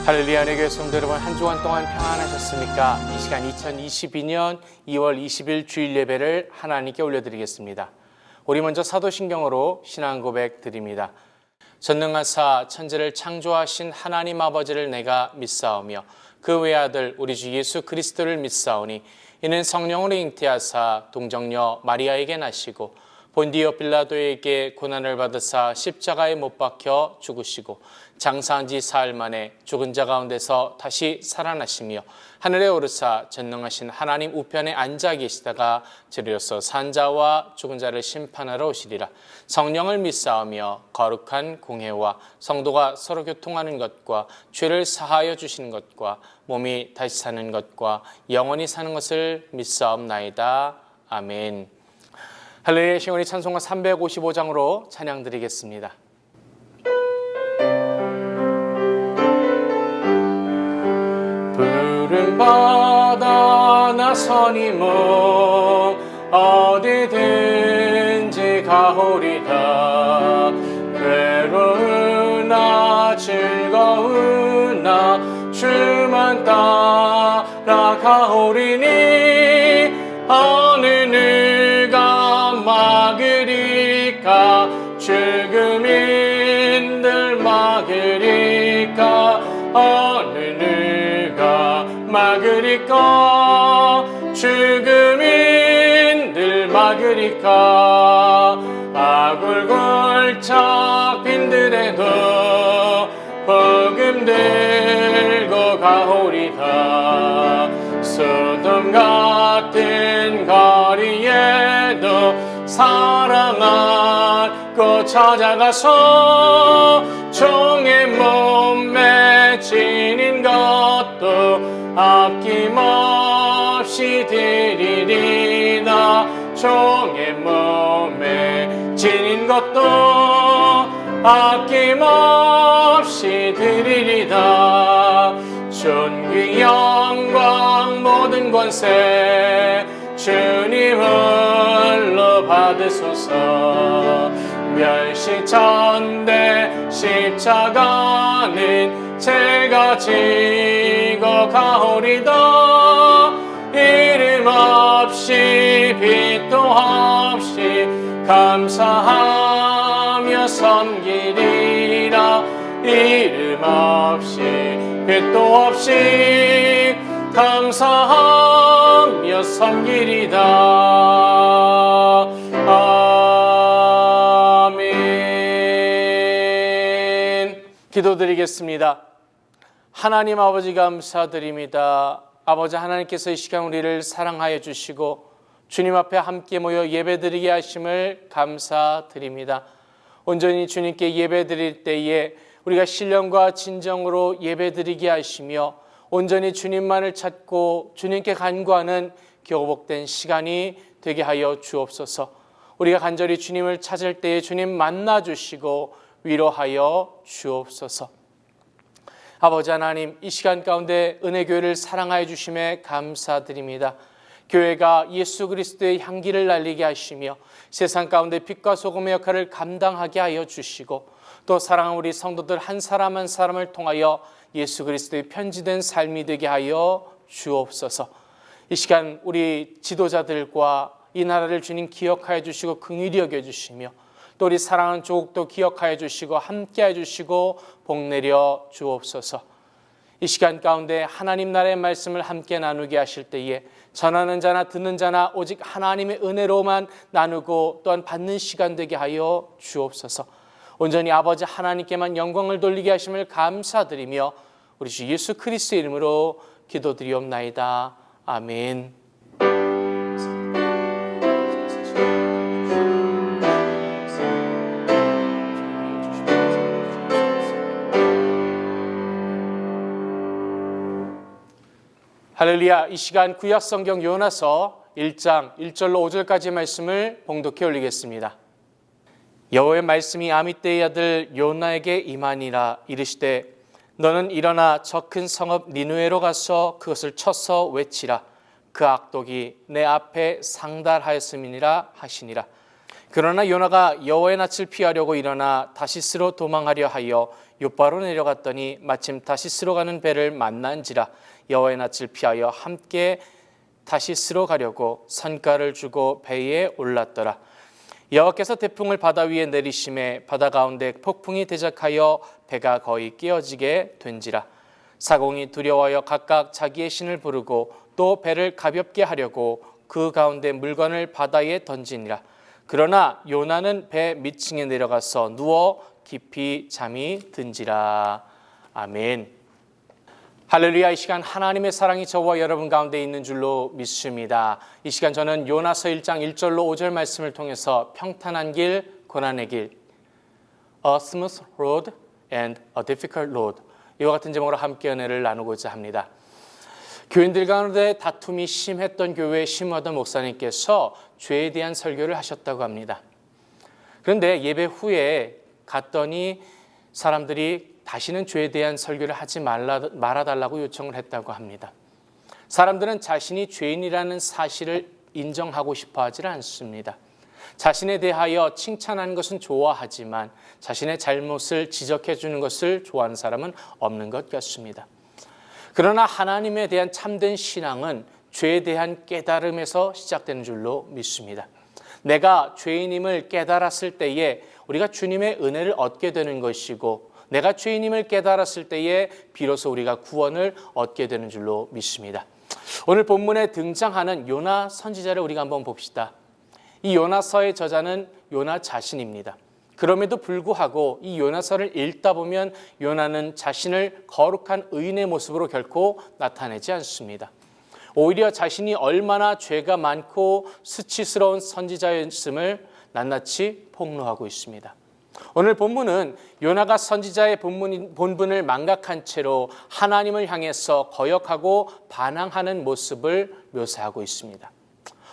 할렐루야, 내 교회 성도 여러분, 한 주간 동안 평안하셨습니까? 이 시간 2022년 2월 20일 주일 예배를 하나님께 올려드리겠습니다. 우리 먼저 사도신경으로 신앙 고백 드립니다. 전능하사 천지를 창조하신 하나님 아버지를 내가 믿사오며 그 외아들 우리 주 예수 그리스도를 믿사오니 이는 성령으로 잉태하사 동정녀 마리아에게 나시고 본디오 빌라도에게 고난을 받으사 십자가에 못 박혀 죽으시고 장사한 지 사흘 만에 죽은 자 가운데서 다시 살아나시며 하늘에 오르사 전능하신 하나님 우편에 앉아 계시다가 저리로서 산 자와 죽은 자를 심판하러 오시리라. 성령을 믿사오며 거룩한 공회와 성도가 서로 교통하는 것과 죄를 사하여 주시는 것과 몸이 다시 사는 것과 영원히 사는 것을 믿사옵나이다. 아멘. 할렐루야, 시온이 찬송가 355장으로 찬양 드리겠습니다. 푸른 바다 나서니 뭐 어디든지 가오리다. 괴로우나 즐거우나 주만 따라가오리니 어느 누가 막으리까 죽음인들 막으리까 어느 누가 막으리까 죽음인들 막으리까 아굴골짝 빈들에도 복음 들고 가오리다. 소돔 같은 거리에도 사랑 안고 찾아가서 종의 몸에 지닌 것도 아낌없이 드리리다. 종의 몸에 지닌 것도 아낌없이 드리리다. 존귀 영광 모든 권세 주님 홀로 받으소서. 멸시천대 십자가는 제가 지고 가오리다. 이름 없이 빛도 없이 감사하며 섬기리라. 이름 없이 빛도 없이 감사하며 섬기리다. 아멘. 기도드리겠습니다. 하나님 아버지 감사드립니다. 아버지 하나님께서 이 시간 우리를 사랑하여 주시고 주님 앞에 함께 모여 예배드리게 하심을 감사드립니다. 온전히 주님께 예배드릴 때에 우리가 신령과 진정으로 예배드리게 하시며 온전히 주님만을 찾고 주님께 간구하는 교복된 시간이 되게 하여 주옵소서. 우리가 간절히 주님을 찾을 때에 주님 만나주시고 위로하여 주옵소서. 아버지 하나님, 이 시간 가운데 은혜교회를 사랑하여 주심에 감사드립니다. 교회가 예수 그리스도의 향기를 날리게 하시며 세상 가운데 빛과 소금의 역할을 감당하게 하여 주시고 또 사랑하는 우리 성도들 한 사람 한 사람을 통하여 예수 그리스도의 편지된 삶이 되게 하여 주옵소서. 이 시간 우리 지도자들과 이 나라를 주님 기억하여 주시고 긍휼히 여겨 주시며 또 우리 사랑하는 조국도 기억하여 주시고 함께해 주시고 복내려 주옵소서. 이 시간 가운데 하나님 나라의 말씀을 함께 나누게 하실 때에 전하는 자나 듣는 자나 오직 하나님의 은혜로만 나누고 또한 받는 시간 되게 하여 주옵소서. 온전히 아버지 하나님께만 영광을 돌리게 하심을 감사드리며 우리 주 예수 그리스도의 이름으로 기도드리옵나이다. 아멘. 할렐루야. 이 시간 구약성경 요나서 1장 1절로 5절까지의 말씀을 봉독해 올리겠습니다. 여호와의 말씀이 아미떼의 아들 요나에게 임하니라. 이르시되 너는 일어나 저 큰 성읍 니느웨로 가서 그것을 쳐서 외치라. 그 악독이 내 앞에 상달하였음이니라 하시니라. 그러나 요나가 여호와의 낯을 피하려고 일어나 다시스로 도망하려 하여 욥바로 내려갔더니 마침 다시스로 가는 배를 만난지라. 여호와의 낯을 피하여 함께 다시스로 가려고 선가를 주고 배에 올랐더라. 여호와께서 태풍을 바다 위에 내리심에 바다 가운데 폭풍이 대적하여 배가 거의 깨어지게 된지라. 사공이 두려워하여 각각 자기의 신을 부르고 또 배를 가볍게 하려고 그 가운데 물건을 바다에 던지니라. 그러나 요나는 배 밑층에 내려가서 누워 깊이 잠이 든지라. 아멘. 할렐루야. 이 시간 하나님의 사랑이 저와 여러분 가운데 있는 줄로 믿습니다. 이 시간 저는 요나서 1장 1절로 5절 말씀을 통해서 평탄한 길, 고난의 길, A smooth road and a difficult road, 이와 같은 제목으로 함께 은혜를 나누고자 합니다. 교인들 가운데 다툼이 심했던 교회에 심하던 목사님께서 죄에 대한 설교를 하셨다고 합니다. 그런데 예배 후에 갔더니 사람들이 다시는 죄에 대한 설교를 하지 말아달라고 요청을 했다고 합니다. 사람들은 자신이 죄인이라는 사실을 인정하고 싶어 하지 않습니다. 자신에 대하여 칭찬하는 것은 좋아하지만 자신의 잘못을 지적해 주는 것을 좋아하는 사람은 없는 것 같습니다. 그러나 하나님에 대한 참된 신앙은 죄에 대한 깨달음에서 시작되는 줄로 믿습니다. 내가 죄인임을 깨달았을 때에 우리가 주님의 은혜를 얻게 되는 것이고, 내가 죄인임을 깨달았을 때에 비로소 우리가 구원을 얻게 되는 줄로 믿습니다. 오늘 본문에 등장하는 요나 선지자를 우리가 한번 봅시다. 이 요나서의 저자는 요나 자신입니다. 그럼에도 불구하고 이 요나서를 읽다 보면 요나는 자신을 거룩한 의인의 모습으로 결코 나타내지 않습니다. 오히려 자신이 얼마나 죄가 많고 수치스러운 선지자였음을 낱낱이 폭로하고 있습니다. 오늘 본문은 요나가 선지자의 본분을 망각한 채로 하나님을 향해서 거역하고 반항하는 모습을 묘사하고 있습니다.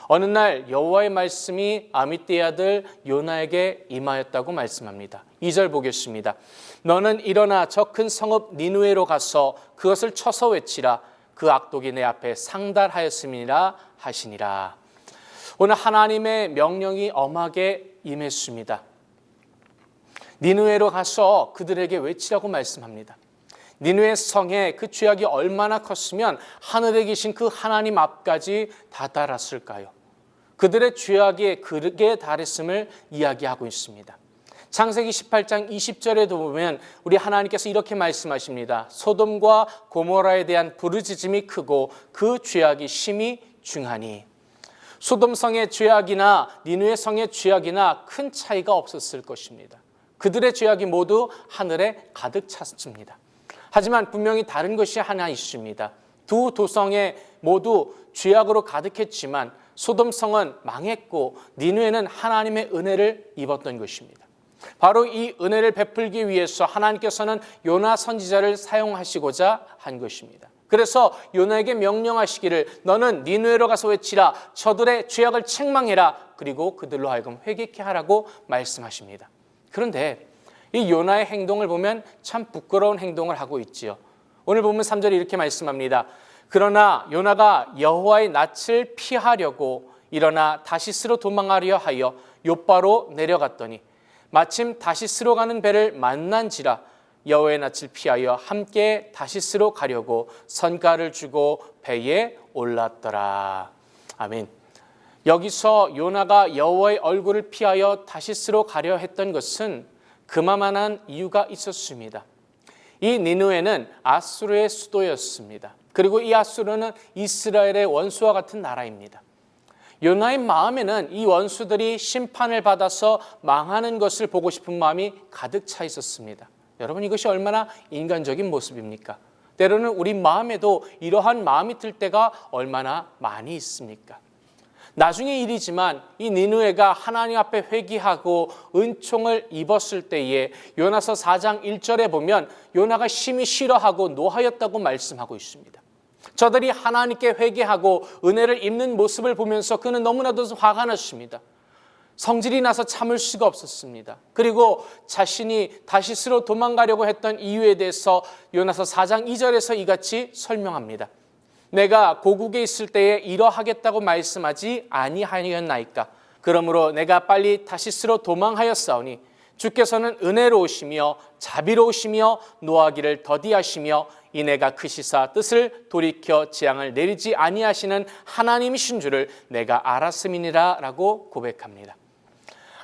어느 날 여호와의 말씀이 아미떼의 아들 요나에게 임하였다고 말씀합니다. 2절 보겠습니다. 너는 일어나 저 큰 성읍 니느웨로 가서 그것을 쳐서 외치라. 그 악독이 내 앞에 상달하였음이니라 하시니라. 오늘 하나님의 명령이 엄하게 임했습니다. 니느웨로 가서 그들에게 외치라고 말씀합니다. 니느웨 성에 그 죄악이 얼마나 컸으면 하늘에 계신 그 하나님 앞까지 다다랐을까요? 그들의 죄악이 그르게 달했음을 이야기하고 있습니다. 창세기 18장 20절에도 보면 우리 하나님께서 이렇게 말씀하십니다. 소돔과 고모라에 대한 부르짖음이 크고 그 죄악이 심히 중하니. 소돔 성의 죄악이나 니느웨 성의 죄악이나 큰 차이가 없었을 것입니다. 그들의 죄악이 모두 하늘에 가득 찼습니다. 하지만 분명히 다른 것이 하나 있습니다. 두 도성에 모두 죄악으로 가득했지만 소돔성은 망했고 니느웨는 하나님의 은혜를 입었던 것입니다. 바로 이 은혜를 베풀기 위해서 하나님께서는 요나 선지자를 사용하시고자 한 것입니다. 그래서 요나에게 명령하시기를 너는 니느웨로 가서 외치라. 저들의 죄악을 책망해라. 그리고 그들로 하여금 회개케 하라고 말씀하십니다. 그런데 이 요나의 행동을 보면 참 부끄러운 행동을 하고 있지요. 오늘 보면 3절에 이렇게 말씀합니다. 그러나 요나가 여호와의 낯을 피하려고 일어나 다시스로 도망하려 하여 욥바로 내려갔더니 마침 다시스로 가는 배를 만난지라. 여호와의 낯을 피하여 함께 다시스로 가려고 선가를 주고 배에 올랐더라. 아멘. 여기서 요나가 여호와의 얼굴을 피하여 다시스로 가려 했던 것은 그만한 이유가 있었습니다. 이 니느웨는 아수르의 수도였습니다. 그리고 이 아수르는 이스라엘의 원수와 같은 나라입니다. 요나의 마음에는 이 원수들이 심판을 받아서 망하는 것을 보고 싶은 마음이 가득 차 있었습니다. 여러분, 이것이 얼마나 인간적인 모습입니까? 때로는 우리 마음에도 이러한 마음이 들 때가 얼마나 많이 있습니까? 나중의 일이지만 이 니느웨가 하나님 앞에 회개하고 은총을 입었을 때에 요나서 4장 1절에 보면 요나가 심히 싫어하고 노하였다고 말씀하고 있습니다. 저들이 하나님께 회개하고 은혜를 입는 모습을 보면서 그는 너무나도 화가 났습니다. 성질이 나서 참을 수가 없었습니다. 그리고 자신이 다시스로 도망가려고 했던 이유에 대해서 요나서 4장 2절에서 이같이 설명합니다. 내가 고국에 있을 때에 이러하겠다고 말씀하지 아니하였나이까. 그러므로 내가 빨리 다시스로 도망하였사오니 주께서는 은혜로우시며 자비로우시며 노하기를 더디하시며 이내가 크시사 뜻을 돌이켜 재앙을 내리지 아니하시는 하나님이신 줄을 내가 알았음이니라 라고 고백합니다.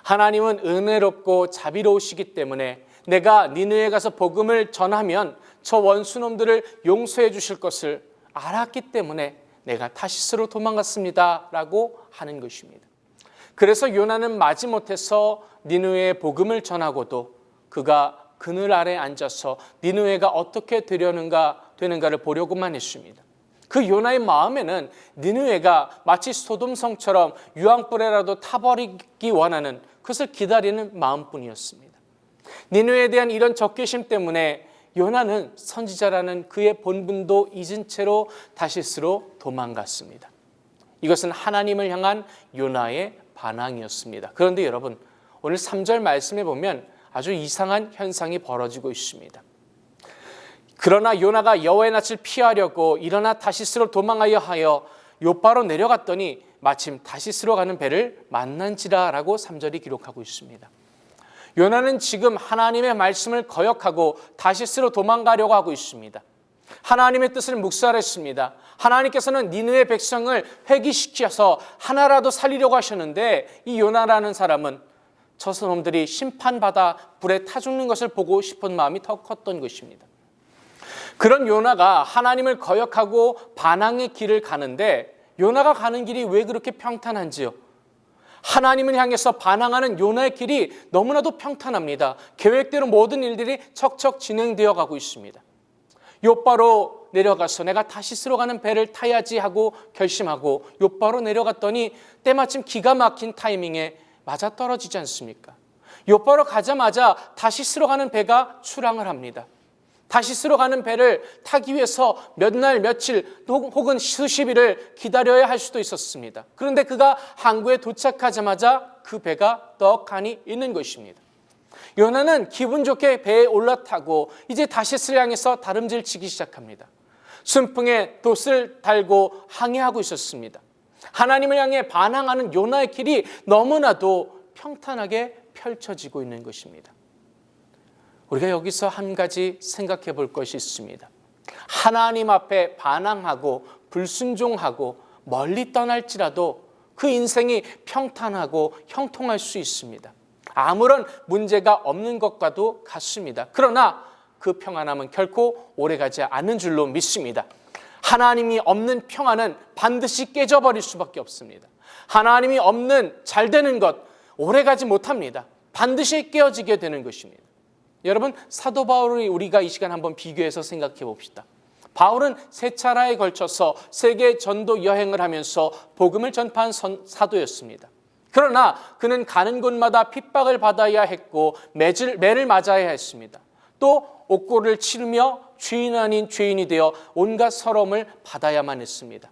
하나님은 은혜롭고 자비로우시기 때문에 내가 니느웨에 가서 복음을 전하면 저 원수놈들을 용서해 주실 것을 알았기 때문에 내가 타시스로 도망갔습니다 라고 하는 것입니다. 그래서 요나는 마지못해서 니느웨에 복음을 전하고도 그가 그늘 아래 앉아서 니느웨가 어떻게 되는가를 보려고만 했습니다. 그 요나의 마음에는 니느웨가 마치 소돔성처럼 유황불에라도 타버리기 원하는 그것을 기다리는 마음뿐이었습니다. 니느웨에 대한 이런 적개심 때문에 요나는 선지자라는 그의 본분도 잊은 채로 다시스로 도망갔습니다. 이것은 하나님을 향한 요나의 반항이었습니다. 그런데 여러분, 오늘 3절 말씀에 보면 아주 이상한 현상이 벌어지고 있습니다. 그러나 요나가 여호와의 낯을 피하려고 일어나 다시스로 도망하여 하여 요바로 내려갔더니 마침 다시스로 가는 배를 만난지라 라고 3절이 기록하고 있습니다. 요나는 지금 하나님의 말씀을 거역하고 다시스로 도망가려고 하고 있습니다. 하나님의 뜻을 묵살했습니다. 하나님께서는 니느웨 백성을 회개시켜서 하나라도 살리려고 하셨는데 이 요나라는 사람은 저 놈들이 심판받아 불에 타 죽는 것을 보고 싶은 마음이 더 컸던 것입니다. 그런 요나가 하나님을 거역하고 반항의 길을 가는데 요나가 가는 길이 왜 그렇게 평탄한지요? 하나님을 향해서 반항하는 요나의 길이 너무나도 평탄합니다. 계획대로 모든 일들이 척척 진행되어 가고 있습니다. 요바로 내려가서 내가 다시스로 가는 배를 타야지 하고 결심하고 요바로 내려갔더니 때마침 기가 막힌 타이밍에 맞아떨어지지 않습니까? 요바로 가자마자 다시스로 가는 배가 출항을 합니다. 다시스로 가는 배를 타기 위해서 몇 날 며칠 혹은 수십 일을 기다려야 할 수도 있었습니다. 그런데 그가 항구에 도착하자마자 그 배가 떡하니 있는 것입니다. 요나는 기분 좋게 배에 올라타고 이제 다시스를 향해서 다름질치기 시작합니다. 순풍에 돛을 달고 항해하고 있었습니다. 하나님을 향해 반항하는 요나의 길이 너무나도 평탄하게 펼쳐지고 있는 것입니다. 우리가 여기서 한 가지 생각해 볼 것이 있습니다. 하나님 앞에 반항하고 불순종하고 멀리 떠날지라도 그 인생이 평탄하고 형통할 수 있습니다. 아무런 문제가 없는 것과도 같습니다. 그러나 그 평안함은 결코 오래가지 않는 줄로 믿습니다. 하나님이 없는 평안은 반드시 깨져버릴 수밖에 없습니다. 하나님이 없는 잘 되는 것 오래가지 못합니다. 반드시 깨어지게 되는 것입니다. 여러분, 사도 바울이 우리가 이 시간 한번 비교해서 생각해 봅시다. 바울은 세 차례에 걸쳐서 세계 전도 여행을 하면서 복음을 전파한 사도였습니다. 그러나 그는 가는 곳마다 핍박을 받아야 했고 매를 맞아야 했습니다. 또 옥고를 치르며 죄인 아닌 죄인이 되어 온갖 서러움을 받아야만 했습니다.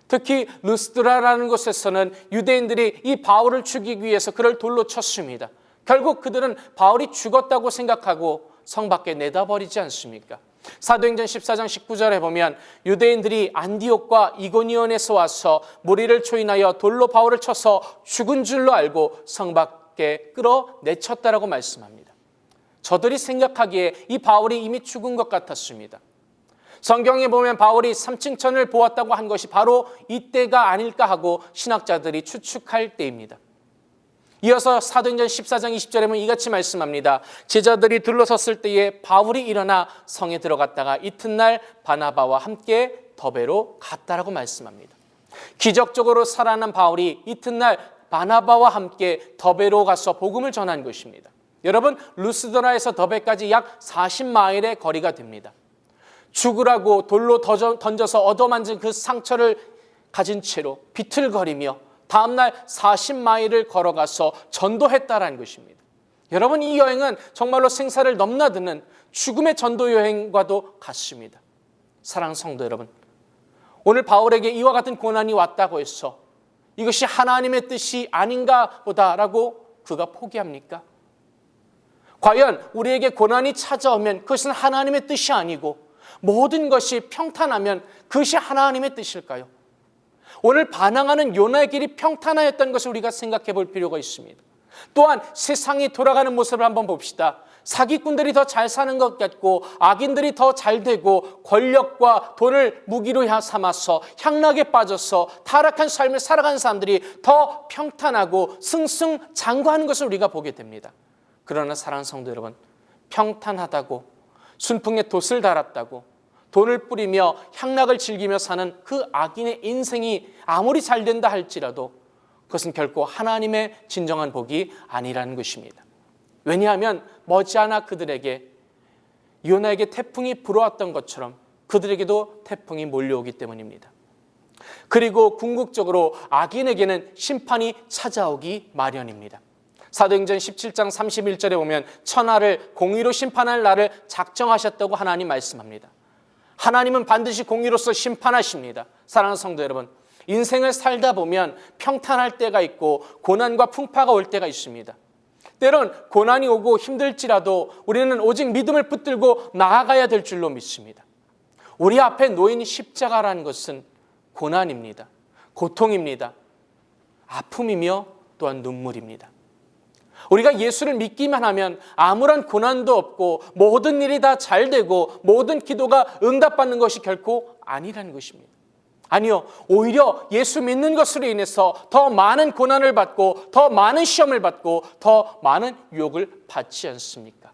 특히 루스드라라는 곳에서는 유대인들이 이 바울을 죽이기 위해서 그를 돌로 쳤습니다. 결국 그들은 바울이 죽었다고 생각하고 성 밖에 내다버리지 않습니까? 사도행전 14장 19절에 보면 유대인들이 안디옥과 이고니온에서 와서 무리를 초인하여 돌로 바울을 쳐서 죽은 줄로 알고 성 밖에 끌어내쳤다라고 말씀합니다. 저들이 생각하기에 이 바울이 이미 죽은 것 같았습니다. 성경에 보면 바울이 3층 천을 보았다고 한 것이 바로 이때가 아닐까 하고 신학자들이 추측할 때입니다. 이어서 사도행전 14장 20절에 보면 이같이 말씀합니다. 제자들이 둘러섰을 때에 바울이 일어나 성에 들어갔다가 이튿날 바나바와 함께 더베로 갔다라고 말씀합니다. 기적적으로 살아난 바울이 이튿날 바나바와 함께 더베로 가서 복음을 전한 것입니다. 여러분, 루스드라에서 더베까지 약 40마일의 거리가 됩니다. 죽으라고 돌로 던져서 얻어만진 그 상처를 가진 채로 비틀거리며 다음날 40마일을 걸어가서 전도했다라는 것입니다. 여러분, 이 여행은 정말로 생사를 넘나드는 죽음의 전도 여행과도 같습니다. 사랑하는 성도 여러분, 오늘 바울에게 이와 같은 고난이 왔다고 해서 이것이 하나님의 뜻이 아닌가 보다라고 그가 포기합니까? 과연 우리에게 고난이 찾아오면 그것은 하나님의 뜻이 아니고 모든 것이 평탄하면 그것이 하나님의 뜻일까요? 오늘 반항하는 요나의 길이 평탄하였던 것을 우리가 생각해 볼 필요가 있습니다. 또한 세상이 돌아가는 모습을 한번 봅시다. 사기꾼들이 더 잘 사는 것 같고 악인들이 더 잘 되고 권력과 돈을 무기로 삼아서 향락에 빠져서 타락한 삶을 살아가는 사람들이 더 평탄하고 승승장구하는 것을 우리가 보게 됩니다. 그러나 사랑하는 성도 여러분, 평탄하다고 순풍에 돛을 달았다고 돈을 뿌리며 향락을 즐기며 사는 그 악인의 인생이 아무리 잘 된다 할지라도 그것은 결코 하나님의 진정한 복이 아니라는 것입니다. 왜냐하면 머지않아 그들에게 요나에게 태풍이 불어왔던 것처럼 그들에게도 태풍이 몰려오기 때문입니다. 그리고 궁극적으로 악인에게는 심판이 찾아오기 마련입니다. 사도행전 17장 31절에 보면 천하를 공의로 심판할 날을 작정하셨다고 하나님 말씀합니다. 하나님은 반드시 공의로서 심판하십니다. 사랑하는 성도 여러분, 인생을 살다 보면 평탄할 때가 있고 고난과 풍파가 올 때가 있습니다. 때론 고난이 오고 힘들지라도 우리는 오직 믿음을 붙들고 나아가야 될 줄로 믿습니다. 우리 앞에 놓인 십자가라는 것은 고난입니다. 고통입니다. 아픔이며 또한 눈물입니다. 우리가 예수를 믿기만 하면 아무런 고난도 없고 모든 일이 다 잘 되고 모든 기도가 응답받는 것이 결코 아니라는 것입니다. 아니요, 오히려 예수 믿는 것으로 인해서 더 많은 고난을 받고 더 많은 시험을 받고 더 많은 유혹을 받지 않습니까?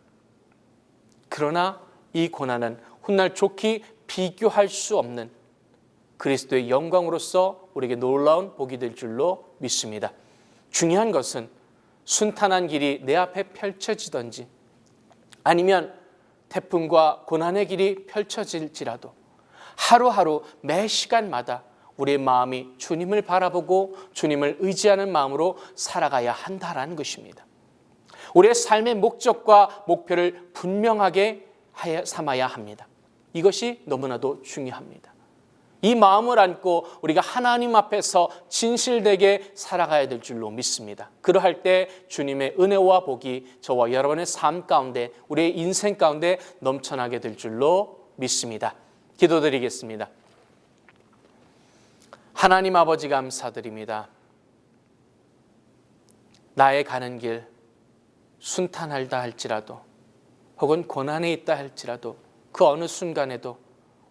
그러나 이 고난은 훗날 좋게 비교할 수 없는 그리스도의 영광으로서 우리에게 놀라운 복이 될 줄로 믿습니다. 중요한 것은 순탄한 길이 내 앞에 펼쳐지든지 아니면 태풍과 고난의 길이 펼쳐질지라도 하루하루 매 시간마다 우리의 마음이 주님을 바라보고 주님을 의지하는 마음으로 살아가야 한다라는 것입니다. 우리의 삶의 목적과 목표를 분명하게 삼아야 합니다. 이것이 너무나도 중요합니다. 이 마음을 안고 우리가 하나님 앞에서 진실되게 살아가야 될 줄로 믿습니다. 그러할 때 주님의 은혜와 복이 저와 여러분의 삶 가운데 우리의 인생 가운데 넘쳐나게 될 줄로 믿습니다. 기도드리겠습니다. 하나님 아버지 감사드립니다. 나의 가는 길 순탄하다 할지라도 혹은 고난에 있다 할지라도 그 어느 순간에도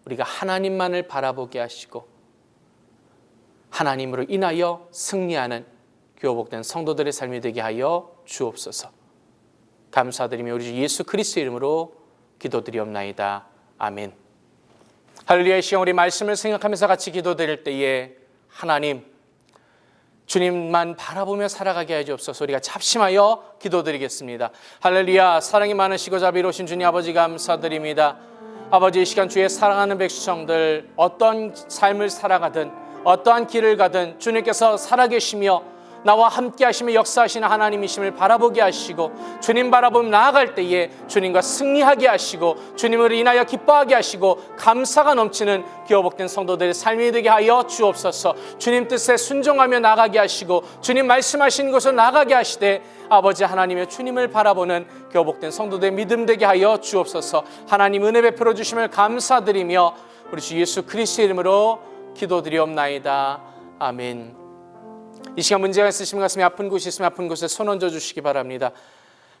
우리가 하나님만을 바라보게 하시고 하나님으로 인하여 승리하는 교복된 성도들의 삶이 되게 하여 주옵소서. 감사드리며 우리 주 예수 그리스도의 이름으로 기도드리옵나이다. 아멘. 할렐루야. 이 시간 우리 말씀을 생각하면서 같이 기도드릴 때에 하나님 주님만 바라보며 살아가게 하여 주옵소서. 우리가 합심하여 기도드리겠습니다. 할렐루야. 사랑이 많으시고 자비로우신 주님 아버지 감사드립니다. 아버지, 이 시간 주의 사랑하는 백성들 어떤 삶을 살아가든 어떠한 길을 가든 주님께서 살아계시며 나와 함께 하시며 역사하시는 하나님이심을 바라보게 하시고 주님 바라보며 나아갈 때에 주님과 승리하게 하시고 주님을 인하여 기뻐하게 하시고 감사가 넘치는 기어복된 성도들의 삶이 되게 하여 주옵소서. 주님 뜻에 순종하며 나가게 하시고 주님 말씀하신 곳으로 나가게 하시되 아버지 하나님의 주님을 바라보는 기어복된 성도들의 믿음 되게 하여 주옵소서. 하나님 은혜 베풀어 주심을 감사드리며 우리 주 예수 그리스도의 이름으로 기도드리옵나이다. 아멘. 이 시간 문제가 있으시면 가슴이 아픈 곳이 있으면 아픈 곳에 손 얹어 주시기 바랍니다.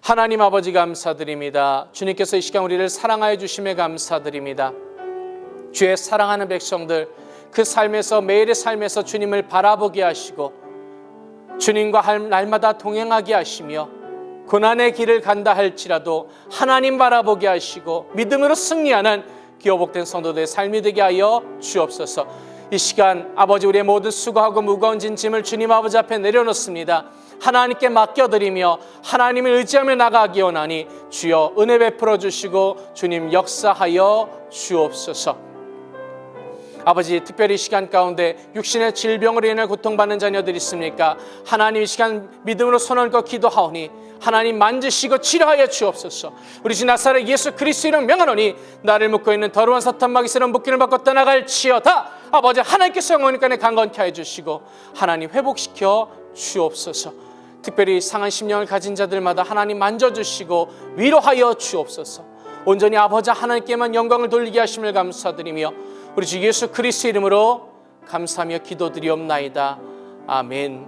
하나님 아버지 감사드립니다. 주님께서 이 시간 우리를 사랑하여 주심에 감사드립니다. 주의 사랑하는 백성들 그 삶에서 매일의 삶에서 주님을 바라보게 하시고 주님과 날마다 동행하게 하시며 고난의 길을 간다 할지라도 하나님 바라보게 하시고 믿음으로 승리하는 기어복된 성도들의 삶이 되게 하여 주옵소서. 이 시간 아버지 우리의 모든 수고하고 무거운 짐을 주님 아버지 앞에 내려놓습니다. 하나님께 맡겨드리며 하나님을 의지하며 나가기 원하니 주여 은혜 베풀어 주시고 주님 역사하여 주옵소서. 아버지 특별히 이 시간 가운데 육신의 질병으로 인해 고통받는 자녀들이 있습니까? 하나님 이 시간 믿음으로 손 얹고 기도하오니 하나님 만지시고 치료하여 주옵소서. 우리 주 나사렛 예수 그리스도 이름 명하노니 나를 묶고 있는 더러운 사탄 마귀스러운 묶기를 받고 떠나갈지어다. 아버지 하나님께서 영원히까지 강건케 해주시고 하나님 회복시켜 주옵소서. 특별히 상한 심령을 가진 자들마다 하나님 만져주시고 위로하여 주옵소서. 온전히 아버지 하나님께만 영광을 돌리게 하심을 감사드리며 우리 주 예수 그리스도 이름으로 감사하며 기도드리옵나이다. 아멘.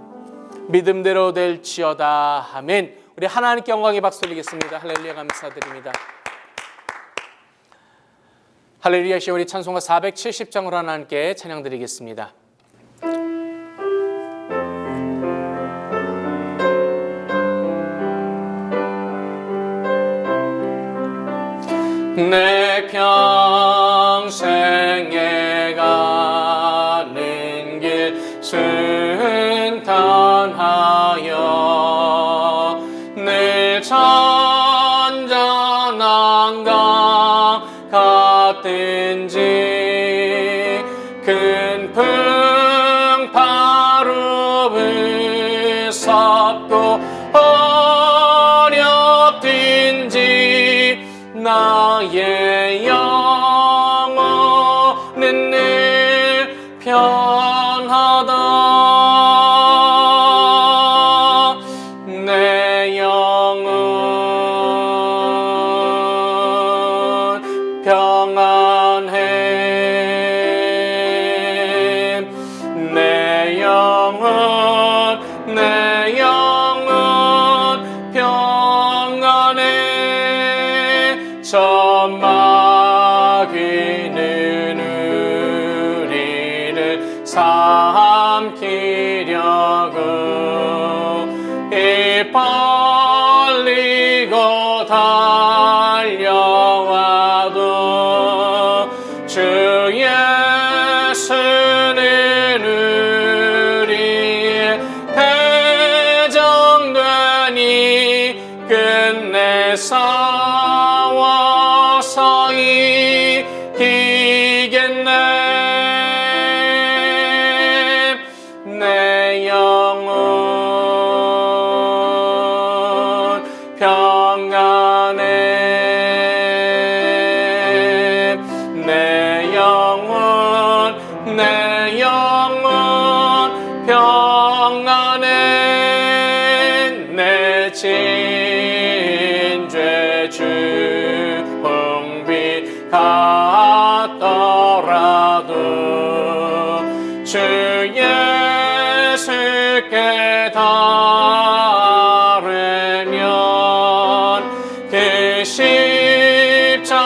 믿음대로 될지어다. 아멘. 우리 하나님께 영광의 박수 드리겠습니다. 할렐루야. 감사드립니다. 할렐루야. 우리 찬송가 470장으로 하나님께 찬양 드리겠습니다. 내 평생에 가는 길 순탄하여 늘 잔잔한 강 같든지 큰 풍파로 무섭고 어렵든지 나의 영혼은 늘 편하다. 내 영혼 평안해. 내 영혼 평안해. 천마귀는 우리를 삼키려고 이 벌리고 달려와도 주 예수는 우리의 대적되니 끝내 싸워서 이기겠네. 내 영혼 평안해. 내 영혼 평안해. 내 진죄 주홍빛 같더라도 주 예수께 따르면 그 십자가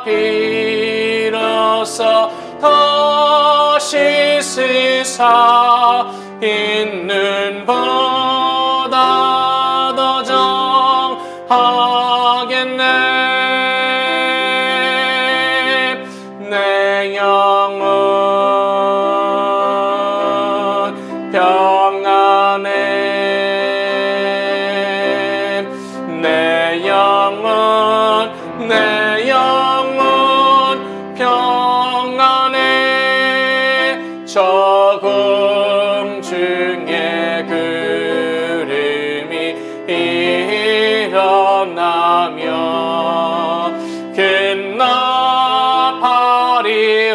비로소 더 씻으사 있는 보다 더 정하겠네. 내 영혼 평안해. 내 영혼 평안해. 적음 중에 구름이 일어나며 큰 나팔이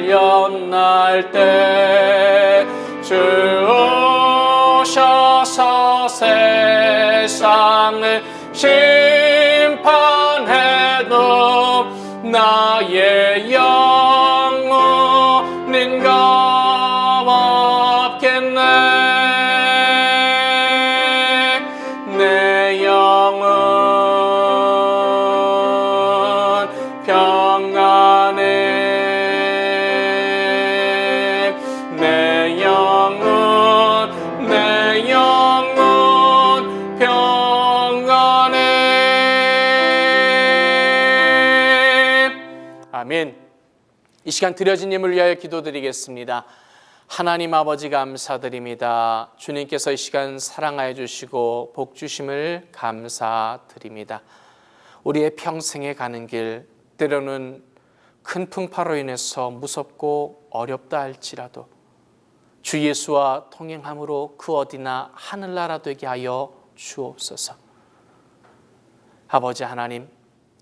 울려날 때 주 오셔서 세상을 심판해도 나의 영혼은 겁없겠네. 내 영혼 평안해. 내 영혼 평안해. 아멘. 이 시간 드려진 예물 위하여 기도드리겠습니다. 하나님 아버지 감사드립니다. 주님께서 이 시간 사랑하여 주시고 복 주심을 감사드립니다. 우리의 평생에 가는 길, 때로는 큰 풍파로 인해서 무섭고 어렵다 할지라도 주 예수와 동행함으로 그 어디나 하늘나라 되게 하여 주옵소서. 아버지 하나님,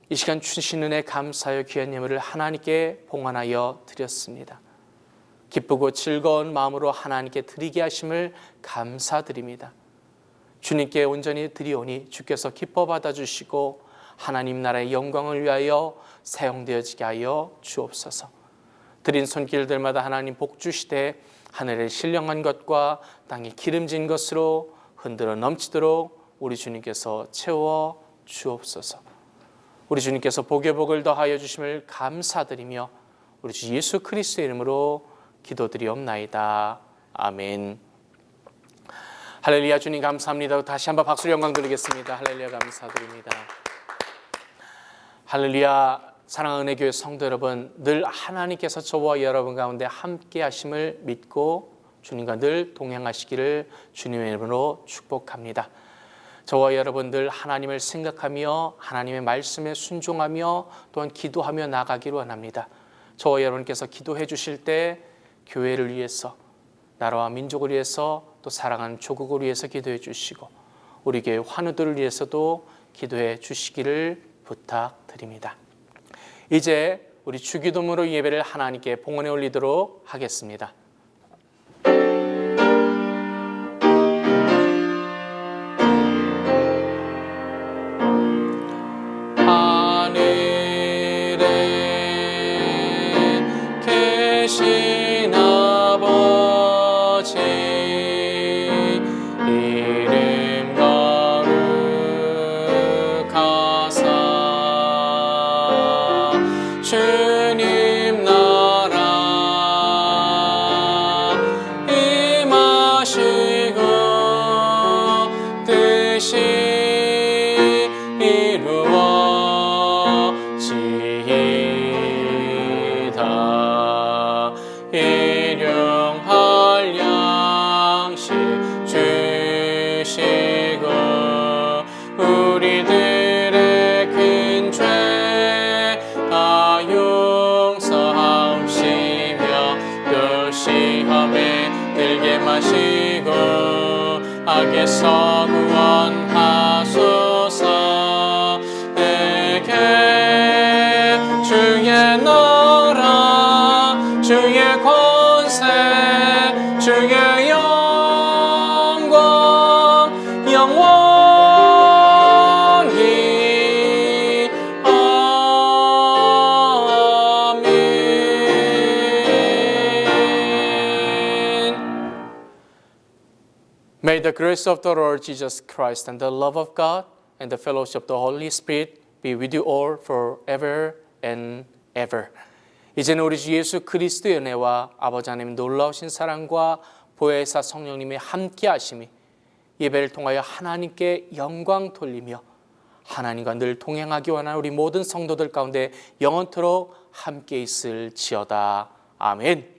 이 시간 주신 은혜 감사하여 귀한 예물을 하나님께 봉헌하여 드렸습니다. 기쁘고 즐거운 마음으로 하나님께 드리게 하심을 감사드립니다. 주님께 온전히 드리오니 주께서 기뻐 받아주시고 하나님 나라의 영광을 위하여 사용되어지게 하여 주옵소서. 드린 손길들마다 하나님 복 주시되 하늘의 신령한 것과 땅이 기름진 것으로 흔들어 넘치도록 우리 주님께서 채워 주옵소서. 우리 주님께서 복의 복을 더하여 주심을 감사드리며 우리 주 예수 그리스도의 이름으로 기도드리옵나이다. 아멘. 할렐루야. 주님 감사합니다. 다시 한번 박수로 영광 드리겠습니다. 할렐루야. 감사드립니다. 할렐루야. 사랑하는 은혜교회 성도 여러분, 늘 하나님께서 저와 여러분 가운데 함께 하심을 믿고 주님과 늘 동행하시기를 주님의 이름으로 축복합니다. 저와 여러분들 하나님을 생각하며 하나님의 말씀에 순종하며 또한 기도하며 나가기를 원합니다. 저와 여러분께서 기도해 주실 때 교회를 위해서, 나라와 민족을 위해서, 또 사랑하는 조국을 위해서 기도해 주시고 우리 교회 환우들을 위해서도 기도해 주시기를 부탁드립니다. 이제 우리 주기도문으로 예배를 하나님께 봉헌해 올리도록 하겠습니다. 계신 아버지 이름 거룩하사 주님 나라 임하시고 뜻이 이루어지이다. 일용할 양식 주시고 우리들의 큰 죄 다 용서하시며 또 시험에 들게 마시고 악에서 구원하소서. 내게 주의 나라 주의 권세 주의 영광 영원히 아멘. May the grace of the Lord Jesus Christ and the love of God and the fellowship of the Holy Spirit be with you all forever and ever. 이제는 우리 주 예수 그리스도의 은혜와 아버지 하나님의 놀라우신 사랑과 보혜사 성령님의 함께 하심이 예배를 통하여 하나님께 영광 돌리며 하나님과 늘 동행하기 원하는 우리 모든 성도들 가운데 영원토록 함께 있을지어다. 아멘.